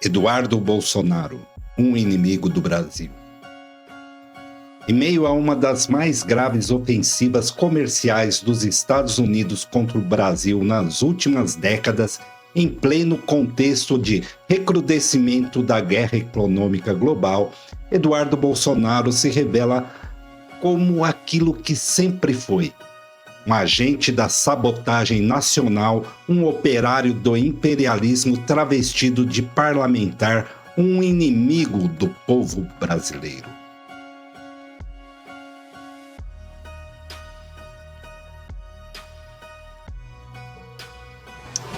Eduardo Bolsonaro, um inimigo do Brasil. Em meio a uma das mais graves ofensivas comerciais dos Estados Unidos contra o Brasil nas últimas décadas, em pleno contexto de recrudescimento da guerra econômica global, Eduardo Bolsonaro se revela como aquilo que sempre foi: um agente da sabotagem nacional, um operário do imperialismo travestido de parlamentar, um inimigo do povo brasileiro.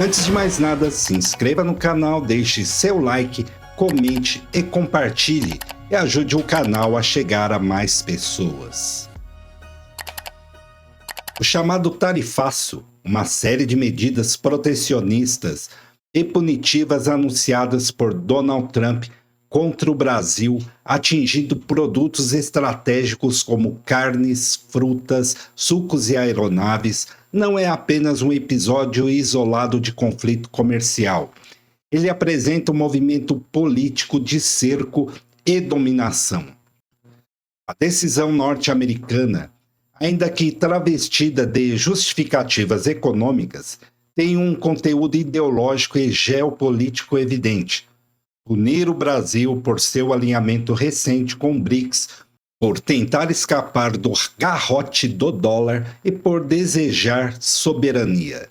Antes de mais nada, se inscreva no canal, deixe seu like, comente e compartilhe e ajude o canal a chegar a mais pessoas. O chamado tarifaço, uma série de medidas protecionistas e punitivas anunciadas por Donald Trump contra o Brasil, atingindo produtos estratégicos como carnes, frutas, sucos e aeronaves, não é apenas um episódio isolado de conflito comercial. Ele apresenta um movimento político de cerco e dominação. A decisão norte-americana, ainda que travestida de justificativas econômicas, tem um conteúdo ideológico e geopolítico evidente: punir o Brasil por seu alinhamento recente com o BRICS, por tentar escapar do garrote do dólar e por desejar soberania.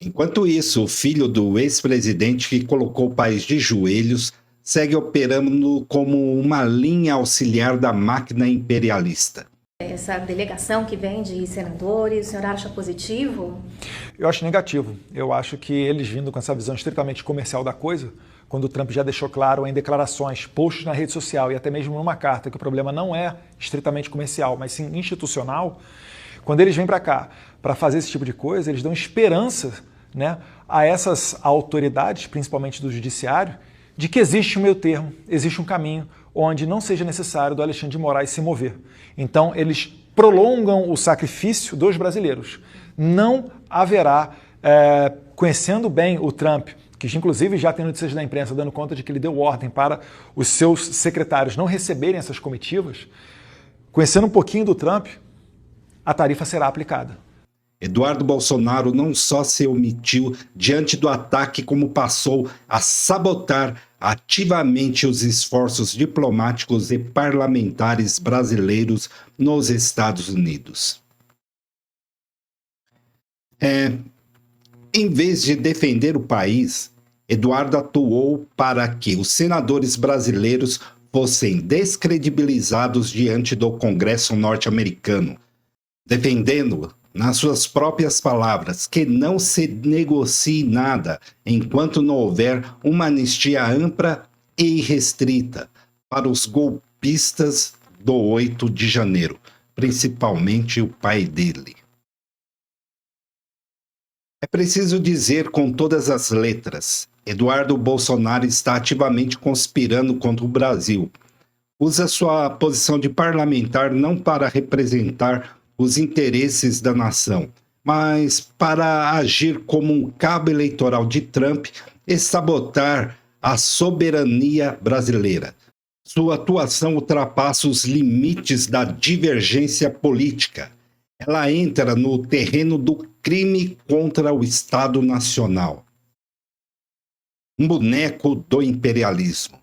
Enquanto isso, o filho do ex-presidente que colocou o país de joelhos segue operando como uma linha auxiliar da máquina imperialista. Essa delegação que vem de senadores, o senhor acha positivo? Eu acho negativo. Eu acho que eles vindo com essa visão estritamente comercial da coisa, quando o Trump já deixou claro em declarações, posts na rede social e até mesmo numa carta que o problema não é estritamente comercial, mas sim institucional, quando eles vêm para cá para fazer esse tipo de coisa, eles dão esperança, né, a essas autoridades, principalmente do judiciário, de que existe um meio termo, existe um caminho onde não seja necessário do Alexandre de Moraes se mover. Então, eles prolongam o sacrifício dos brasileiros. Não haverá, conhecendo bem o Trump, que inclusive já tem notícias da imprensa dando conta de que ele deu ordem para os seus secretários não receberem essas comitivas, conhecendo um pouquinho do Trump, a tarifa será aplicada. Eduardo Bolsonaro não só se omitiu diante do ataque, como passou a sabotar ativamente os esforços diplomáticos e parlamentares brasileiros nos Estados Unidos. Em vez de defender o país, Eduardo atuou para que os senadores brasileiros fossem descredibilizados diante do Congresso norte-americano, defendendo, nas suas próprias palavras, que não se negocie nada enquanto não houver uma anistia ampla e irrestrita para os golpistas do 8 de janeiro, principalmente o pai dele. É preciso dizer com todas as letras: Eduardo Bolsonaro está ativamente conspirando contra o Brasil. Usa sua posição de parlamentar não para representar os interesses da nação, mas para agir como um cabo eleitoral de Trump e sabotar a soberania brasileira. Sua atuação ultrapassa os limites da divergência política. Ela entra no terreno do crime contra o Estado Nacional. Um boneco do imperialismo.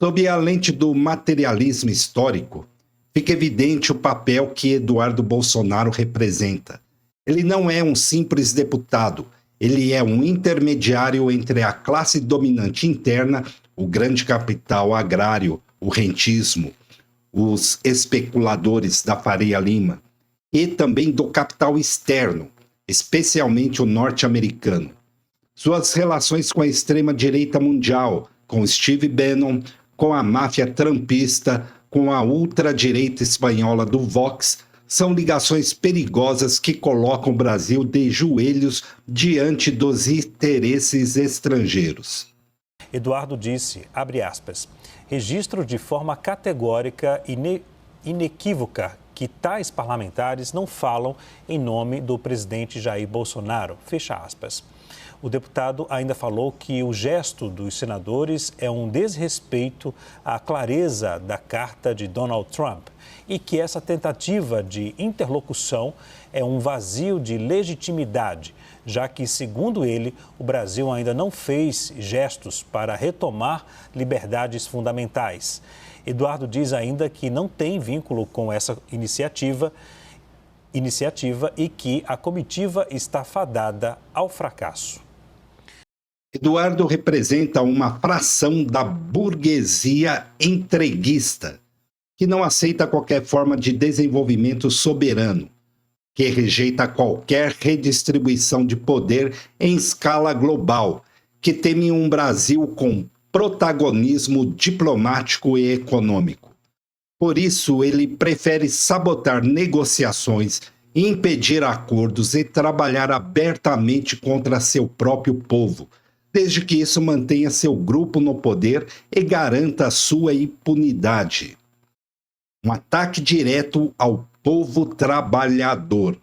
Sob a lente do materialismo histórico, fica evidente o papel que Eduardo Bolsonaro representa. Ele não é um simples deputado, ele é um intermediário entre a classe dominante interna, o grande capital agrário, o rentismo, os especuladores da Faria Lima, e também do capital externo, especialmente o norte-americano. Suas relações com a extrema-direita mundial, com Steve Bannon, com a máfia trumpista, com a ultradireita espanhola do Vox, são ligações perigosas que colocam o Brasil de joelhos diante dos interesses estrangeiros. Eduardo disse, abre aspas, registro de forma categórica e inequívoca que tais parlamentares não falam em nome do presidente Jair Bolsonaro, fecha aspas. O deputado ainda falou que o gesto dos senadores é um desrespeito à clareza da carta de Donald Trump e que essa tentativa de interlocução é um vazio de legitimidade, já que, segundo ele, o Brasil ainda não fez gestos para retomar liberdades fundamentais. Eduardo diz ainda que não tem vínculo com essa iniciativa e que a comitiva está fadada ao fracasso. Eduardo representa uma fração da burguesia entreguista, que não aceita qualquer forma de desenvolvimento soberano, que rejeita qualquer redistribuição de poder em escala global, que teme um Brasil com protagonismo diplomático e econômico. Por isso, ele prefere sabotar negociações, impedir acordos e trabalhar abertamente contra seu próprio povo, desde que isso mantenha seu grupo no poder e garanta sua impunidade. Um ataque direto ao povo trabalhador.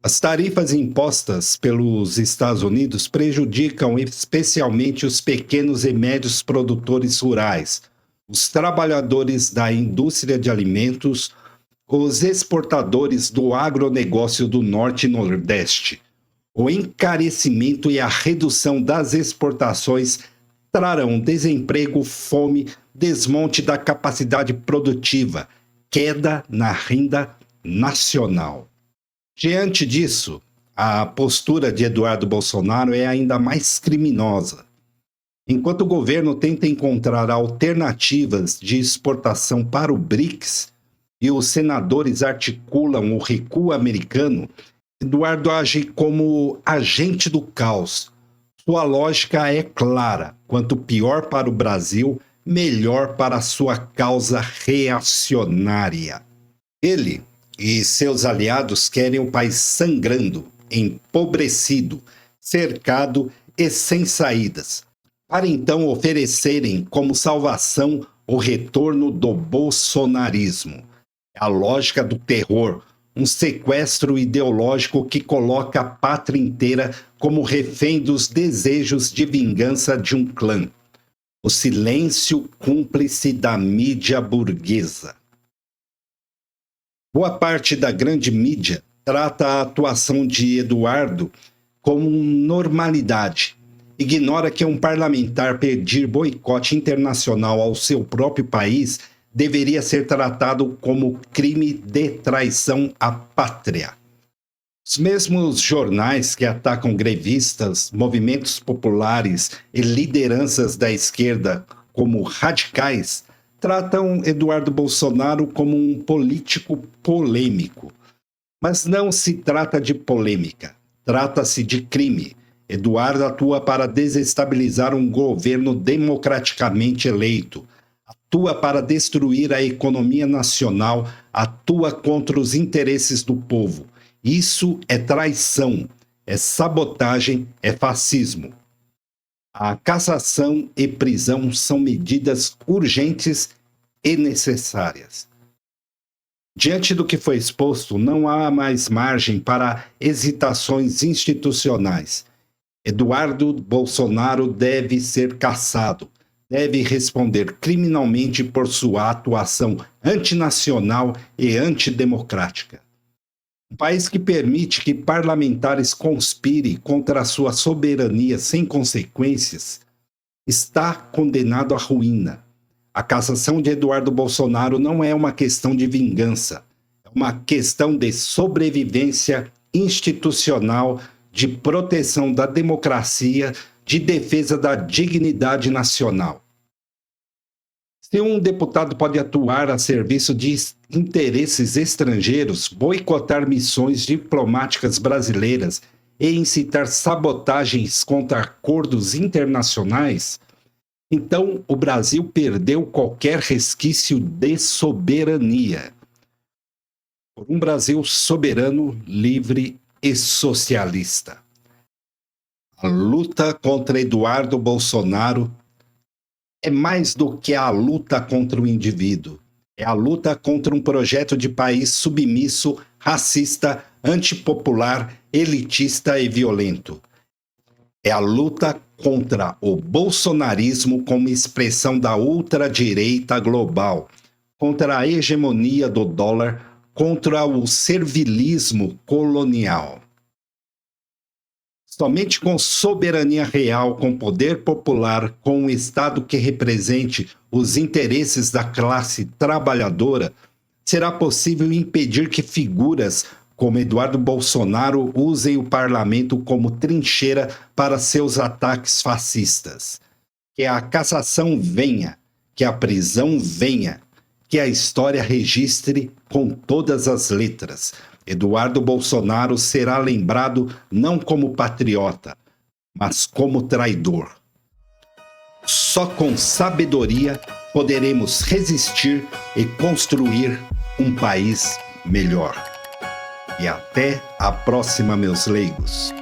As tarifas impostas pelos Estados Unidos prejudicam especialmente os pequenos e médios produtores rurais, os trabalhadores da indústria de alimentos, os exportadores do agronegócio do Norte e Nordeste. O encarecimento e a redução das exportações trarão desemprego, fome, desmonte da capacidade produtiva, queda na renda nacional. Diante disso, a postura de Eduardo Bolsonaro é ainda mais criminosa. Enquanto o governo tenta encontrar alternativas de exportação para o BRICS e os senadores articulam o recuo americano, Eduardo age como agente do caos. Sua lógica é clara: quanto pior para o Brasil, melhor para a sua causa reacionária. Ele e seus aliados querem o país sangrando, empobrecido, cercado e sem saídas, para então oferecerem como salvação o retorno do bolsonarismo. É a lógica do terror, um sequestro ideológico que coloca a pátria inteira como refém dos desejos de vingança de um clã. O silêncio cúmplice da mídia burguesa. Boa parte da grande mídia trata a atuação de Eduardo como normalidade. Ignora que um parlamentar pedir boicote internacional ao seu próprio país deveria ser tratado como crime de traição à pátria. Os mesmos jornais que atacam grevistas, movimentos populares e lideranças da esquerda como radicais tratam Eduardo Bolsonaro como um político polêmico. Mas não se trata de polêmica, trata-se de crime. Eduardo atua para desestabilizar um governo democraticamente eleito, atua para destruir a economia nacional, atua contra os interesses do povo. Isso é traição, é sabotagem, é fascismo. A cassação e prisão são medidas urgentes e necessárias. Diante do que foi exposto, não há mais margem para hesitações institucionais. Eduardo Bolsonaro deve ser cassado, deve responder criminalmente por sua atuação antinacional e antidemocrática. Um país que permite que parlamentares conspirem contra a sua soberania sem consequências está condenado à ruína. A cassação de Eduardo Bolsonaro não é uma questão de vingança, é uma questão de sobrevivência institucional, de proteção da democracia, de defesa da dignidade nacional. Se um deputado pode atuar a serviço de interesses estrangeiros, boicotar missões diplomáticas brasileiras e incitar sabotagens contra acordos internacionais, então o Brasil perdeu qualquer resquício de soberania. Por um Brasil soberano, livre e socialista. A luta contra Eduardo Bolsonaro é mais do que a luta contra o indivíduo. É a luta contra um projeto de país submisso, racista, antipopular, elitista e violento. É a luta contra o bolsonarismo como expressão da ultradireita global, contra a hegemonia do dólar, contra o servilismo colonial. Somente com soberania real, com poder popular, com um Estado que represente os interesses da classe trabalhadora, será possível impedir que figuras como Eduardo Bolsonaro usem o parlamento como trincheira para seus ataques fascistas. Que a cassação venha, que a prisão venha, que a história registre com todas as letras. Eduardo Bolsonaro será lembrado não como patriota, mas como traidor. Só com sabedoria poderemos resistir e construir um país melhor. E até a próxima, meus leigos.